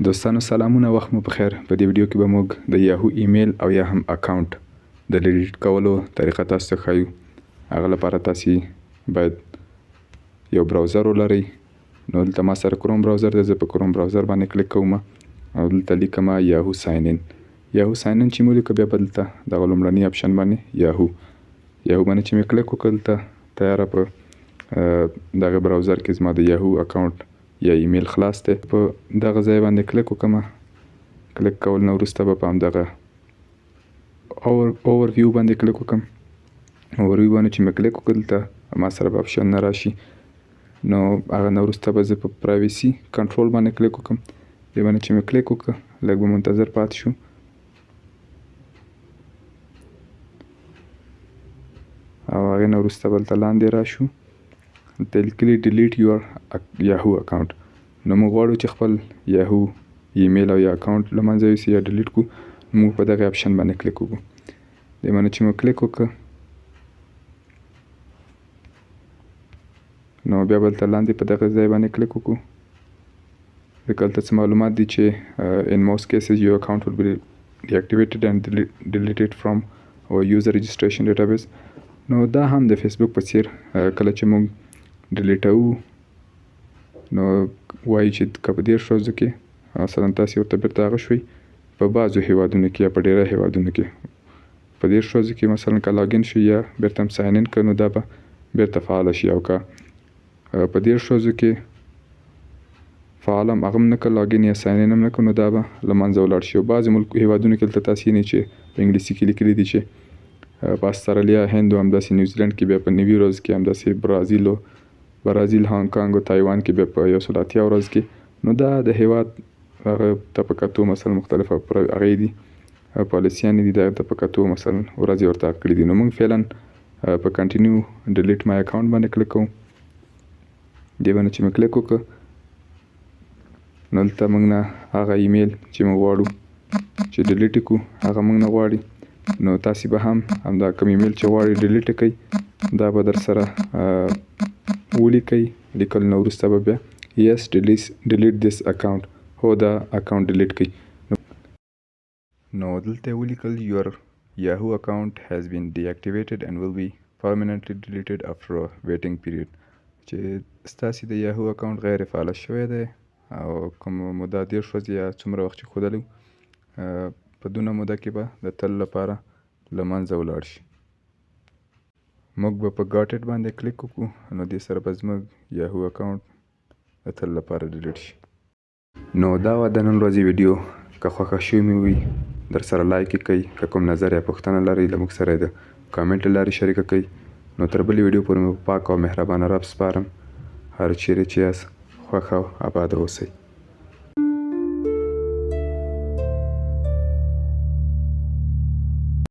دوستانو سلامونه، وخت مو بخیر. په دې ویډیو کې به موږ د یاهو ایمیل او یا هم اکاونټ د ډیلیټ کولو طریقه تاسو ته ښایو. هغه لپاره تاسې باید یو براوزر ولرئ. نو دلته ما سره کروم براوزر دی، زه په کروم براوزر باندې کلیک کوم او دلته لیکم یاهو ساین ان. یاهو ساین ان چې مو لیکه، بیا به دلته دغه لومړني اپشن باندې یاهو باندې چې مې کلیک وکړ، دلته تیاره په دغه براوزر کې زما د یاهو اکاونټ یا ایمیل خلاص دی. په دغه ځای باندې کلیک وکړم. کلیک کول نه وروسته به په همدغه اوورویو باندې کلیک وکړم. اوورویو باندې چې مې کلیک وکړ، دلته ما سره به اپشن نه راشي. نو هغه نه وروسته به زه په پرایویسي کنټرول باندې کلیک وکړم. دې باندې چې مې کلیک وکړ، لږ به منتظر پاتې شو. او هغې نه وروسته به دلته لاندې راشو، دلته لیکلي ډیلیټ یور یاهو اکاونټ. نو موږ غواړو چې خپل یاهو ایمیل او یا اکاونټ له منځه یوسو یا ډیلیټ کړو. موږ په دغه اپشن باندې کلیک وکړو. دې باندې چې مو کلیک وکړ، نو بیا به دلته لاندې په دغه ځای باندې کلیک وکړو. ځکه دلته څه معلومات دي چې in most cases your account will be deactivated and deleted from our user registration database. نو دا هم د فیسبوک په څیر کله چې موږ ډیلیټوو، نو وایي چې که په 10 ورځو کې مثلا تاسې ورته بیرته هغه شوئ، په بعضو هیوادونو کې یا په ډیری هیوادونو کې په 10 ورځو کې مثلا که لاګین شي یا بیرته هم ساین ان کړو، نو دا به بیرته فعاله شي. او که په 10 ورځو کې فعال هم هغه هم نه کړ، لاګین یا ساین ان هم نه کړ، نو دا به له منځه ولاړ شي. او بعضې هیوادونو کې دلته تاسې وینئ چې په انګلیسي کې لیکلي دي چې په استرالیا، هند او همداسې نیوزیلند کې بیا په 90 ورځ کې، همداسې برازیل، هانګ کانګ او تایوان کې بیا په 180 ورځ کې. نو دا د هیواد هغه ته په کتو مثلا مختلفه هغې دي پالیسیانې دي، دغه ته په کتو مثلا ورځې ورته حق کړي دي. نو موږ فعلا په کنټینیو ډیلیټ مای اکاونټ باندې کلیک کوو. دې باندې چې مې کلیک وکړ، نو دلته موږ نه هغه ایمیل چې موږ غواړو چې ډیلیټ یې کړو هغه موږ نه غواړي. نو تاسې به هم همدا کوم ایمیل چې غواړئ ډیلیټ یې کړئ، دا به در سره ولیکئ. لیکل نه وروسته به بیا yes delete this account، هو دا اکاونټ ډیلیټ کړئ. نو دلته ولیکل your Yahoo account has been deactivated and will be permanently deleted after a waiting period. چې ستاسې د یاهو اکاونټ غیر فعاله شوی دی او کوم موده 10 ورځې یا څومره وخت چې ښودلی، په دونه موده کې به د تل لپاره له منځه ولاړ شي. موږ به په ګاټ اټ باندې کلیک وکړو، نو دې سره به زموږ یاهو اکاونټ د تل لپاره ډیلیټ شي. نو دا وه د نن ورځې ویډیو. که خوښه شوې مې وي در سره لایک یې کړئ. که کوم نظر یا پوښتنه لرئ له موږ سره یې د کامنټ له لارې شریکه کړئ. نو تر بلې ویډیو پورې مې په پاک او مهربانه رب سپارم. هر چیرې چې یاست خوښ او اباد اوسئ.